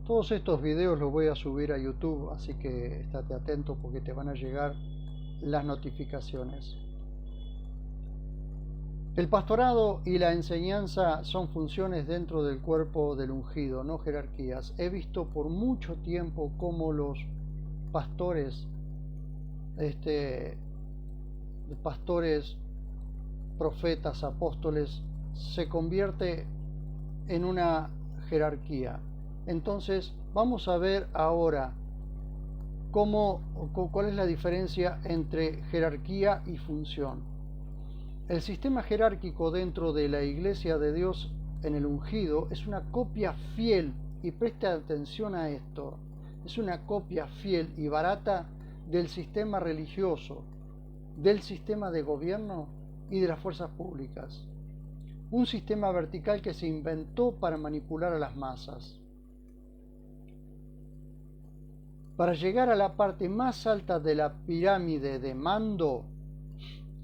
Todos estos videos los voy a subir a YouTube, así que estate atento porque te van a llegar las notificaciones. El pastorado y la enseñanza son funciones dentro del cuerpo del ungido, no jerarquías. He visto por mucho tiempo cómo los pastores, profetas, apóstoles, se convierte en una jerarquía. Entonces, vamos a ver ahora cuál es la diferencia entre jerarquía y función. El sistema jerárquico dentro de la Iglesia de Dios en el ungido es una copia fiel, y preste atención a esto, es una copia fiel y barata del sistema religioso, del sistema de gobierno y de las fuerzas públicas. Un sistema vertical que se inventó para manipular a las masas. Para llegar a la parte más alta de la pirámide de mando,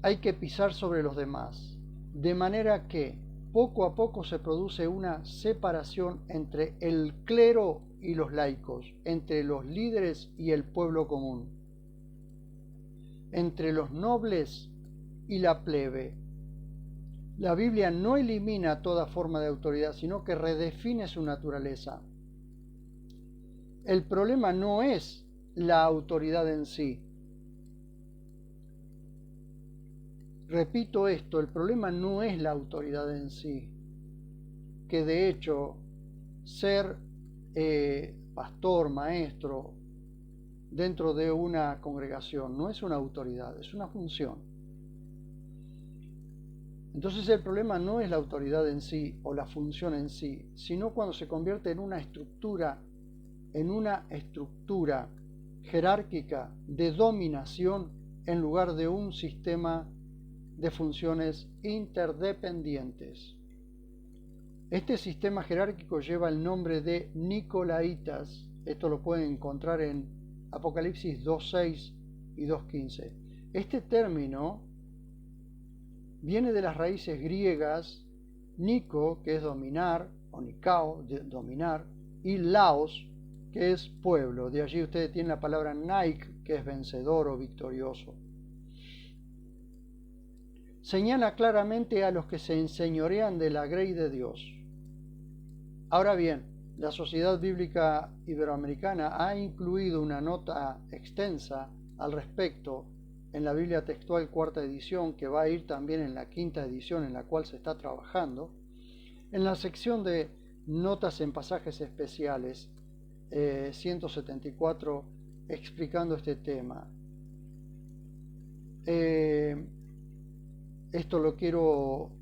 hay que pisar sobre los demás, de manera que poco a poco se produce una separación entre el clero y los laicos, entre los líderes y el pueblo común, entre los nobles y la plebe. La Biblia no elimina toda forma de autoridad, sino que redefine su naturaleza. El problema no es la autoridad en sí. Repito esto, el problema no es la autoridad en sí, que de hecho ser pastor, maestro, dentro de una congregación no es una autoridad, es una función. Entonces el problema no es la autoridad en sí o la función en sí, sino cuando se convierte en una estructura jerárquica de dominación en lugar de un sistema de funciones interdependientes. Este sistema jerárquico lleva el nombre de Nicolaitas. Esto lo pueden encontrar en Apocalipsis 2.6 y 2.15. Este término viene de las raíces griegas Nico, que es dominar, o Nikao, dominar, y Laos, que es pueblo. De allí ustedes tienen la palabra Nike, que es vencedor o victorioso. Señala claramente a los que se enseñorean de la grey de Dios. Ahora bien, la Sociedad Bíblica Iberoamericana ha incluido una nota extensa al respecto en la Biblia Textual cuarta edición, que va a ir también en la quinta edición en la cual se está trabajando, en la sección de notas en pasajes especiales, 174, explicando este tema. Esto lo quiero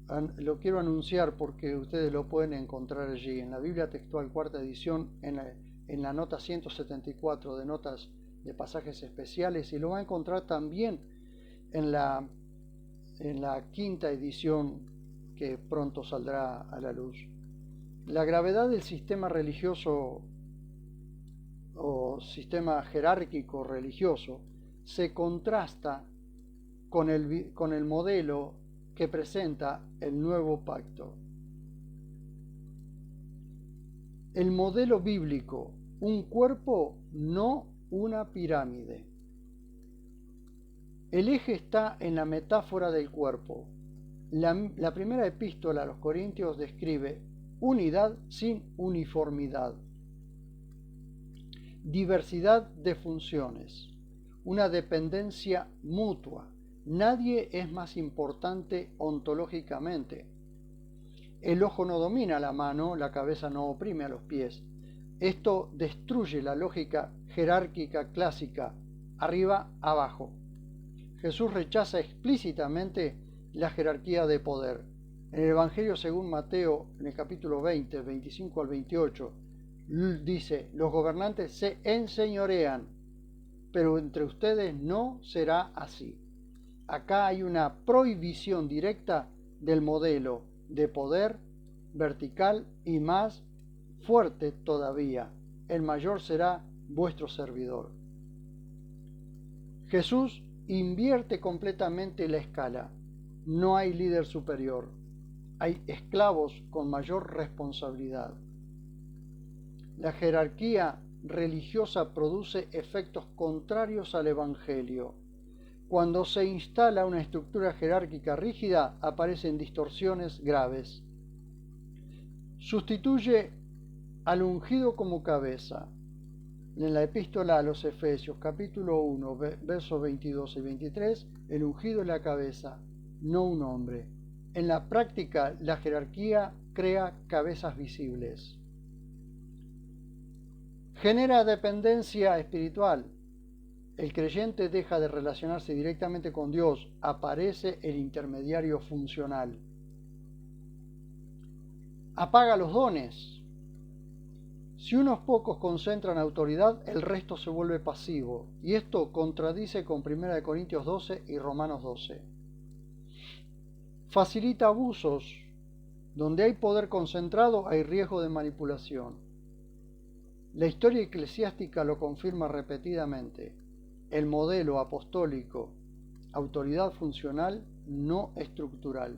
anunciar porque ustedes lo pueden encontrar allí en la Biblia Textual cuarta edición, en la nota 174 de notas de pasajes especiales, y lo va a encontrar también en la quinta edición que pronto saldrá a la luz. La gravedad del sistema religioso o sistema jerárquico religioso se contrasta con el modelo que presenta el nuevo pacto. El modelo bíblico, un cuerpo, no una pirámide. El eje está en la metáfora del cuerpo. La primera epístola a los Corintios describe unidad sin uniformidad, diversidad de funciones, una dependencia mutua. Nadie es más importante ontológicamente. El ojo no domina la mano, la cabeza no oprime a los pies. Esto destruye la lógica jerárquica clásica, arriba, abajo. Jesús rechaza explícitamente la jerarquía de poder. En el Evangelio según Mateo, en el capítulo 20, 25 al 28, dice: los gobernantes se enseñorean, pero entre ustedes no será así. Acá hay una prohibición directa del modelo de poder vertical, y más fuerte todavía: el mayor será vuestro servidor. Jesús invierte completamente la escala. No hay líder superior, hay esclavos con mayor responsabilidad. La jerarquía religiosa produce efectos contrarios al Evangelio. Cuando se instala una estructura jerárquica rígida, aparecen distorsiones graves. Sustituye al ungido como cabeza. En la epístola a los Efesios, capítulo 1, versos 22 y 23, el ungido es la cabeza, no un hombre. En la práctica, la jerarquía crea cabezas visibles. Genera dependencia espiritual. El creyente deja de relacionarse directamente con Dios, aparece el intermediario funcional. Apaga los dones. Si unos pocos concentran autoridad, el resto se vuelve pasivo, y esto contradice con 1 Corintios 12 y Romanos 12. Facilita abusos. Donde hay poder concentrado hay riesgo de manipulación. La historia eclesiástica lo confirma repetidamente. El modelo apostólico, autoridad funcional, no estructural.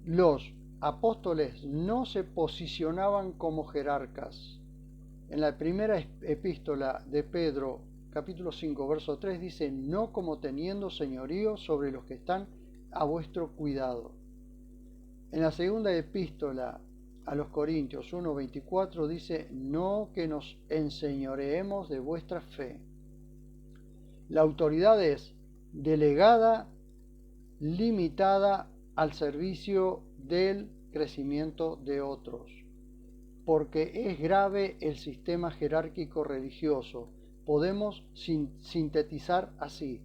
Los apóstoles no se posicionaban como jerarcas. En la primera epístola de Pedro, capítulo 5, verso 3, dice, no como teniendo señorío sobre los que están a vuestro cuidado. En la segunda epístola a los Corintios 1:24 dice, no que nos enseñoreemos de vuestra fe. La autoridad es delegada, limitada al servicio del crecimiento de otros, porque es grave el sistema jerárquico religioso. Podemos sintetizar así: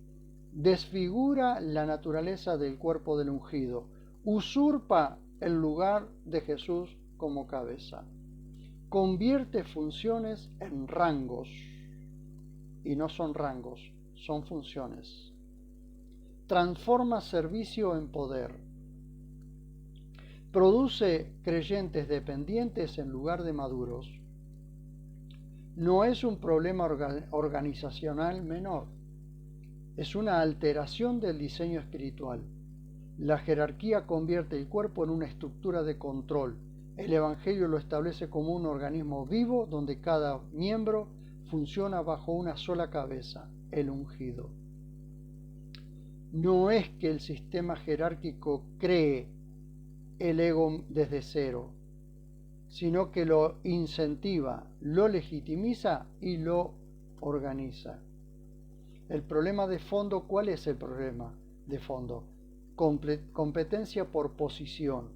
desfigura la naturaleza del cuerpo del ungido, usurpa el lugar de Jesús como cabeza, convierte funciones en rangos, y no son rangos, son funciones, transforma servicio en poder, produce creyentes dependientes en lugar de maduros. No es un problema organizacional menor, es una alteración del diseño espiritual. La jerarquía convierte el cuerpo en una estructura de control. El Evangelio lo establece como un organismo vivo donde cada miembro funciona bajo una sola cabeza, el ungido. No es que el sistema jerárquico cree el ego desde cero, sino que lo incentiva, lo legitimiza y lo organiza. El problema de fondo, ¿cuál es el problema de fondo? Competencia por posición.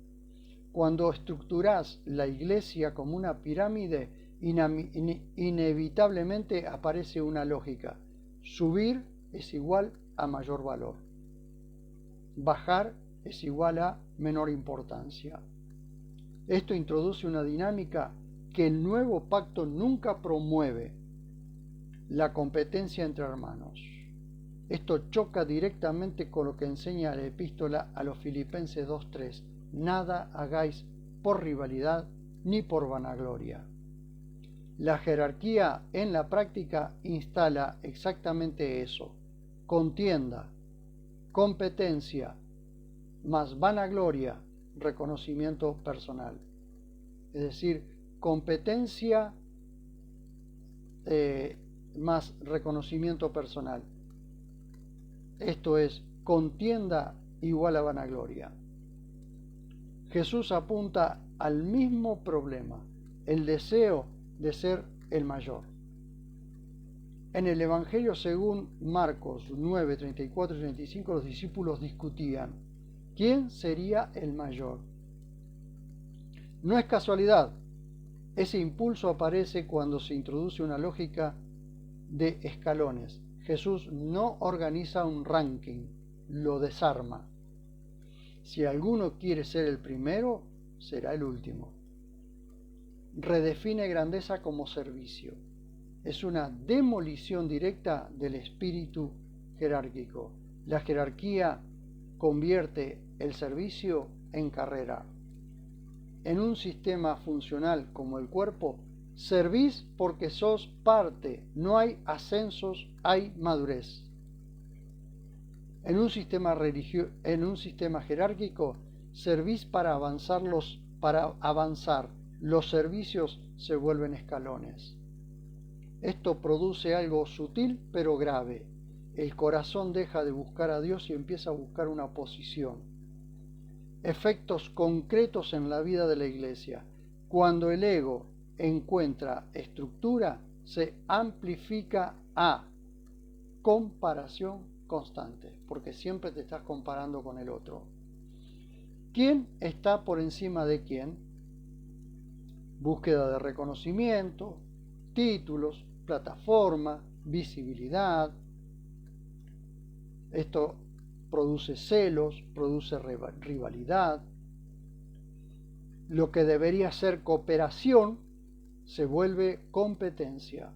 Cuando estructuras la iglesia como una pirámide, inevitablemente aparece una lógica. Subir es igual a mayor valor. Bajar es igual a menor importancia. Esto introduce una dinámica que el nuevo pacto nunca promueve: la competencia entre hermanos. Esto choca directamente con lo que enseña la epístola a los Filipenses 2:3. Nada hagáis por rivalidad ni por vanagloria. La jerarquía en la práctica instala exactamente eso: contienda, competencia, más vanagloria, reconocimiento personal. Es decir, competencia más reconocimiento personal. Esto es, contienda igual a vanagloria. Jesús apunta al mismo problema, el deseo de ser el mayor. En el Evangelio según Marcos 9, 34 y 35, los discípulos discutían: ¿quién sería el mayor? No es casualidad. Ese impulso aparece cuando se introduce una lógica de escalones. Jesús no organiza un ranking, lo desarma. Si alguno quiere ser el primero, será el último. Redefine grandeza como servicio. Es una demolición directa del espíritu jerárquico. La jerarquía convierte el servicio en carrera. En un sistema funcional como el cuerpo, servís porque sos parte, no hay ascensos, hay madurez. En un sistema jerárquico, servís para avanzar los servicios se vuelven escalones. Esto produce algo sutil pero grave. El corazón deja de buscar a Dios y empieza a buscar una posición. Efectos concretos en la vida de la iglesia. Cuando el ego encuentra estructura, se amplifica a comparación constante, porque siempre te estás comparando con el otro. ¿Quién está por encima de quién? Búsqueda de reconocimiento, títulos, plataforma, visibilidad. Esto produce celos, produce rivalidad. Lo que debería ser cooperación se vuelve competencia.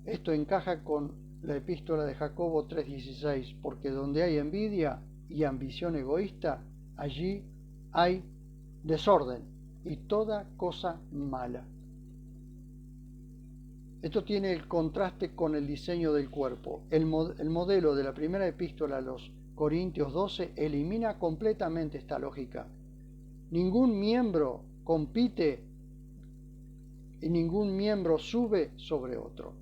Esto encaja con la epístola de Jacobo 3:16, porque donde hay envidia y ambición egoísta, allí hay desorden y toda cosa mala. Esto tiene el contraste con el diseño del cuerpo. El modelo de la primera epístola a los Corintios 12 elimina completamente esta lógica. Ningún miembro compite y ningún miembro sube sobre otro.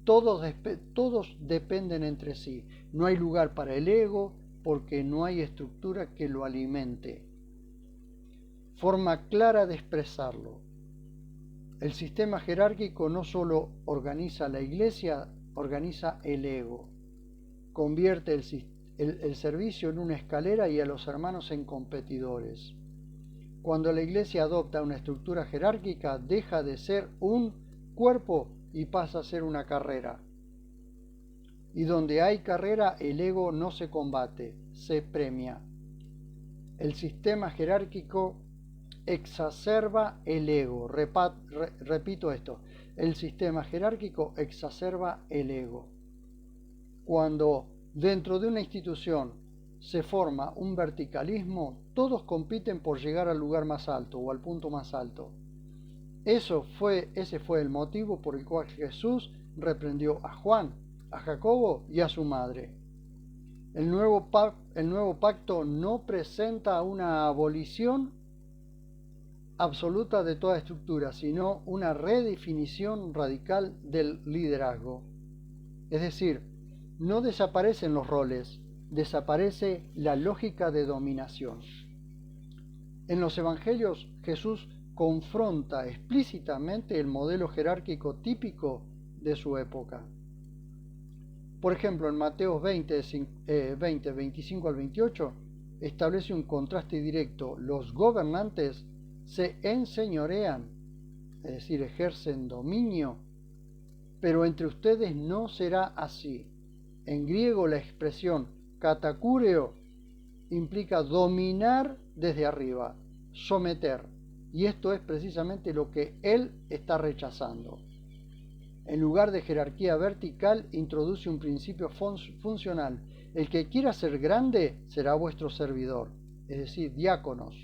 Todos dependen entre sí. No hay lugar para el ego porque no hay estructura que lo alimente. Forma clara de expresarlo. El sistema jerárquico no solo organiza la iglesia, organiza el ego. Convierte el servicio en una escalera y a los hermanos en competidores. Cuando la iglesia adopta una estructura jerárquica, deja de ser un cuerpo y pasa a ser una carrera. Y donde hay carrera, el ego no se combate, se premia. El sistema jerárquico exacerba el ego. Repito esto, el sistema jerárquico exacerba el ego. Cuando dentro de una institución se forma un verticalismo, todos compiten por llegar al lugar más alto o al punto más alto. Ese fue el motivo por el cual Jesús reprendió a Juan, a Jacobo y a su madre. El nuevo pacto no presenta una abolición absoluta de toda estructura, sino una redefinición radical del liderazgo. Es decir, no desaparecen los roles, desaparece la lógica de dominación. En los evangelios, Jesús confronta explícitamente el modelo jerárquico típico de su época. Por ejemplo, en Mateo 20, 25 al 28, establece un contraste directo. Los gobernantes se enseñorean, es decir, ejercen dominio, pero entre ustedes no será así. En griego la expresión katakúreo implica dominar desde arriba, someter, y esto es precisamente lo que él está rechazando. En lugar de jerarquía vertical, introduce un principio funcional. El que quiera ser grande será vuestro servidor, es decir, diáconos,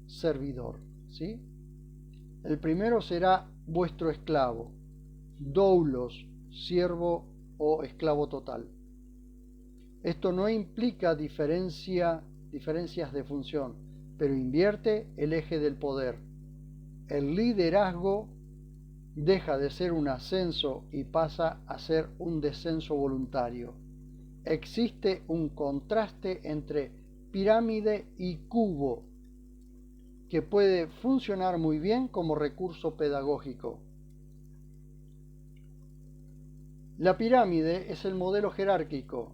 servidor. ¿Sí? El primero será vuestro esclavo, doulos, siervo o esclavo total. Esto no implica diferencias de función, pero invierte el eje del poder. El liderazgo deja de ser un ascenso y pasa a ser un descenso voluntario. Existe un contraste entre pirámide y cubo que puede funcionar muy bien como recurso pedagógico. La pirámide es el modelo jerárquico,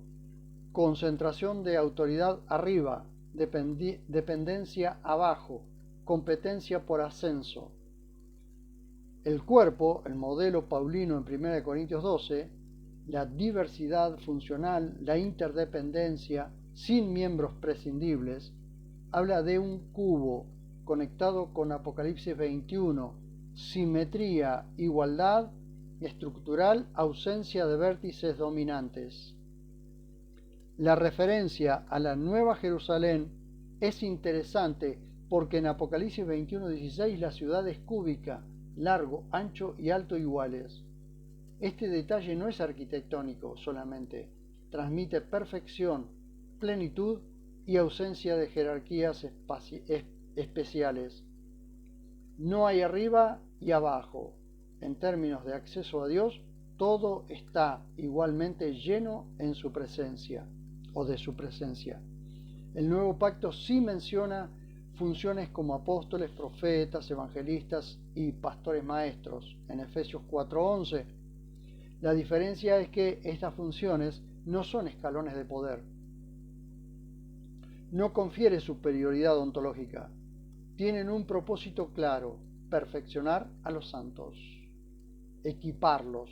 concentración de autoridad arriba, dependencia abajo, competencia por ascenso. El cuerpo, el modelo paulino en 1 Corintios 12, la diversidad funcional, la interdependencia, sin miembros prescindibles, habla de un cubo conectado con Apocalipsis 21, simetría, igualdad estructural, ausencia de vértices dominantes. La referencia a la Nueva Jerusalén es interesante porque en Apocalipsis 21:16 la ciudad es cúbica, largo, ancho y alto iguales. Este detalle no es arquitectónico solamente, transmite perfección, plenitud y ausencia de jerarquías especiales. No hay arriba y abajo. En términos de acceso a Dios, todo está igualmente lleno en su presencia o de su presencia. El nuevo pacto sí menciona funciones como apóstoles, profetas, evangelistas y pastores maestros en Efesios 4:11. La diferencia es que estas funciones no son escalones de poder. No confiere superioridad ontológica. Tienen un propósito claro: perfeccionar a los santos, equiparlos,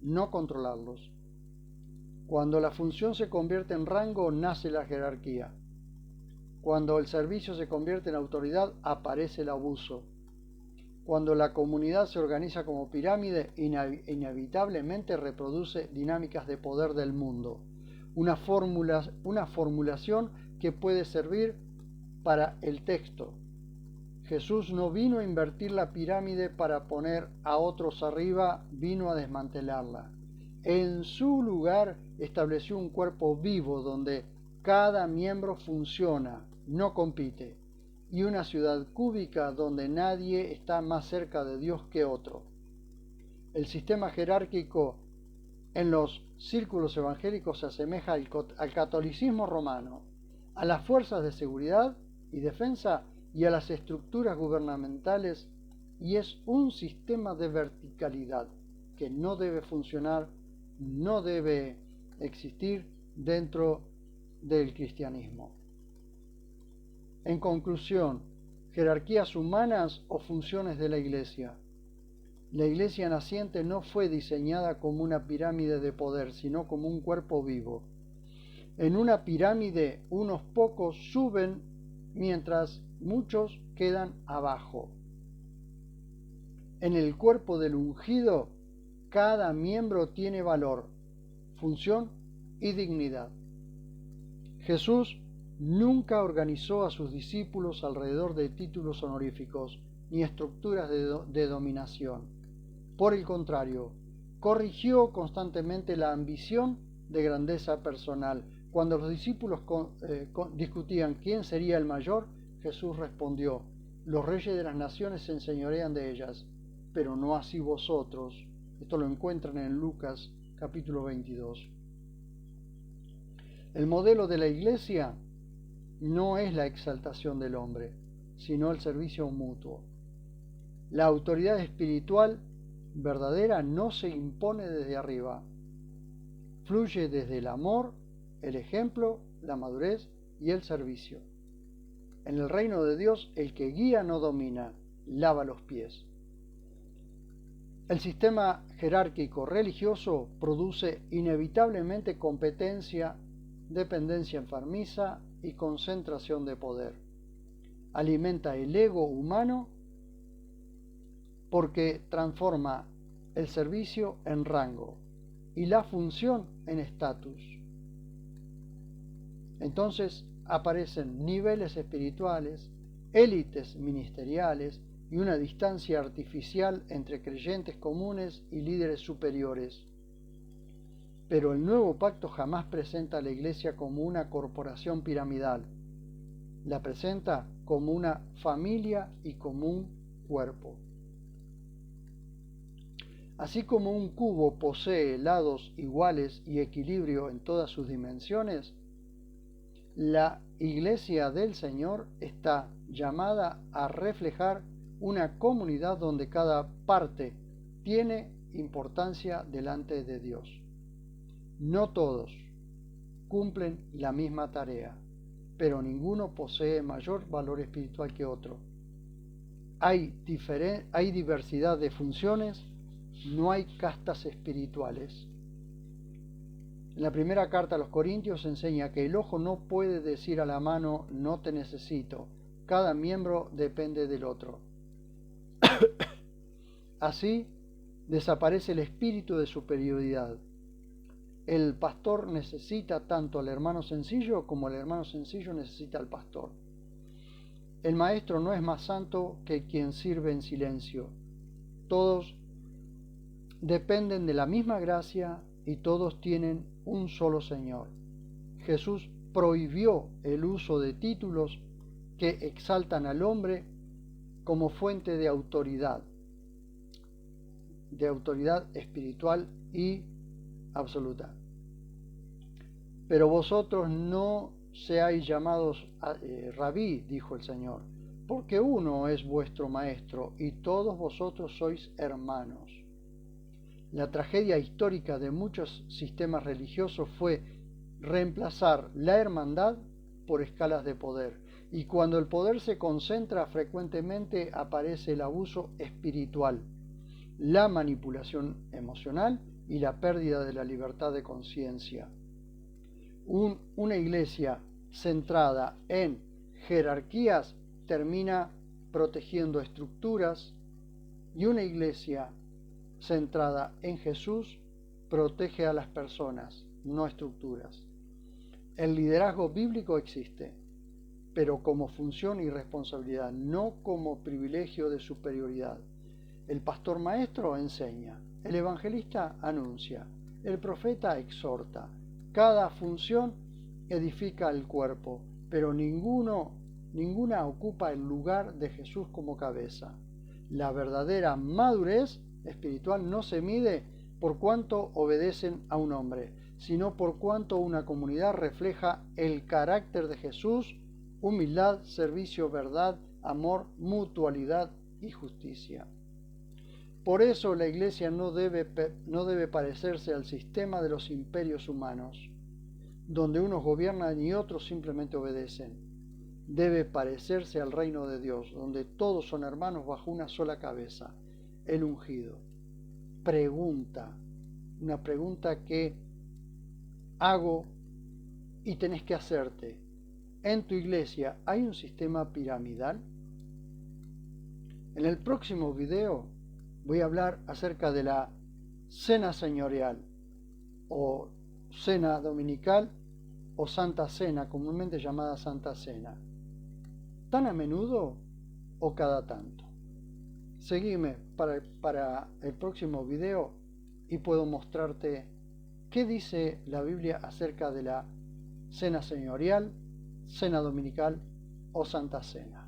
no controlarlos. Cuando la función se convierte en rango, nace la jerarquía. Cuando el servicio se convierte en autoridad, aparece el abuso. Cuando la comunidad se organiza como pirámide, inevitablemente reproduce dinámicas de poder del mundo. Una formulación que puede servir para el texto. Jesús no vino a invertir la pirámide para poner a otros arriba, vino a desmantelarla. En su lugar estableció un cuerpo vivo donde cada miembro funciona, no compite, y una ciudad cúbica donde nadie está más cerca de Dios que otro. El sistema jerárquico en los círculos evangélicos se asemeja al catolicismo romano, a las fuerzas de seguridad y defensa y a las estructuras gubernamentales, y es un sistema de verticalidad que no debe funcionar, no debe existir dentro del cristianismo. En conclusión, jerarquías humanas o funciones de la Iglesia. La Iglesia naciente no fue diseñada como una pirámide de poder, sino como un cuerpo vivo. En una pirámide, unos pocos suben mientras muchos quedan abajo. En el cuerpo del ungido, cada miembro tiene valor, función y dignidad. Jesús nunca organizó a sus discípulos alrededor de títulos honoríficos ni estructuras de dominación. Por el contrario, corrigió constantemente la ambición de grandeza personal. Cuando los discípulos discutían quién sería el mayor, Jesús respondió: los reyes de las naciones se enseñorean de ellas, pero no así vosotros. Esto lo encuentran en Lucas capítulo 22. El modelo de la Iglesia no es la exaltación del hombre, sino el servicio mutuo. La autoridad espiritual verdadera no se impone desde arriba, fluye desde el amor, el ejemplo, la madurez y el servicio. En el reino de Dios, el que guía no domina, lava los pies. El sistema jerárquico religioso produce inevitablemente competencia, dependencia enfermiza y concentración de poder. Alimenta el ego humano porque transforma el servicio en rango y la función en estatus. Entonces aparecen niveles espirituales, élites ministeriales y una distancia artificial entre creyentes comunes y líderes superiores. Pero el nuevo pacto jamás presenta a la Iglesia como una corporación piramidal. La presenta como una familia y como un cuerpo. Así como un cubo posee lados iguales y equilibrio en todas sus dimensiones, la Iglesia del Señor está llamada a reflejar una comunidad donde cada parte tiene importancia delante de Dios. No todos cumplen la misma tarea, pero ninguno posee mayor valor espiritual que otro. Hay diversidad de funciones, no hay castas espirituales. En la primera carta a los Corintios enseña que el ojo no puede decir a la mano no te necesito, cada miembro depende del otro. Así desaparece el espíritu de superioridad. El pastor necesita tanto al hermano sencillo como el hermano sencillo necesita al pastor. El maestro no es más santo que quien sirve en silencio. Todos dependen de la misma gracia y todos tienen un solo Señor. Jesús prohibió el uso de títulos que exaltan al hombre como fuente de autoridad espiritual y absoluta. Pero vosotros no seáis llamados rabí, dijo el Señor, porque uno es vuestro maestro y todos vosotros sois hermanos. La tragedia histórica de muchos sistemas religiosos fue reemplazar la hermandad por escalas de poder, y cuando el poder se concentra frecuentemente aparece el abuso espiritual, la manipulación emocional y la pérdida de la libertad de conciencia. Una iglesia centrada en jerarquías termina protegiendo estructuras, y una iglesia centrada en Jesús protege a las personas, no estructuras. El liderazgo bíblico existe, pero como función y responsabilidad, no como privilegio de superioridad. El pastor maestro enseña, el evangelista anuncia, el profeta exhorta. Cada función edifica el cuerpo, pero ninguna ocupa el lugar de Jesús como cabeza. La verdadera madurez espiritual no se mide por cuánto obedecen a un hombre, sino por cuánto una comunidad refleja el carácter de Jesús: humildad, servicio, verdad, amor, mutualidad y justicia. Por eso la Iglesia no debe parecerse al sistema de los imperios humanos, donde unos gobiernan y otros simplemente obedecen. Debe parecerse al reino de Dios, donde todos son hermanos bajo una sola cabeza, el ungido. Una pregunta que hago y tenés que hacerte. ¿En tu iglesia hay un sistema piramidal? En el próximo video voy a hablar acerca de la cena señorial, o cena dominical, o Santa Cena, comúnmente llamada Santa Cena. ¿Tan a menudo o cada tanto? Seguime para el próximo video y puedo mostrarte qué dice la Biblia acerca de la cena señorial, cena dominical o Santa Cena.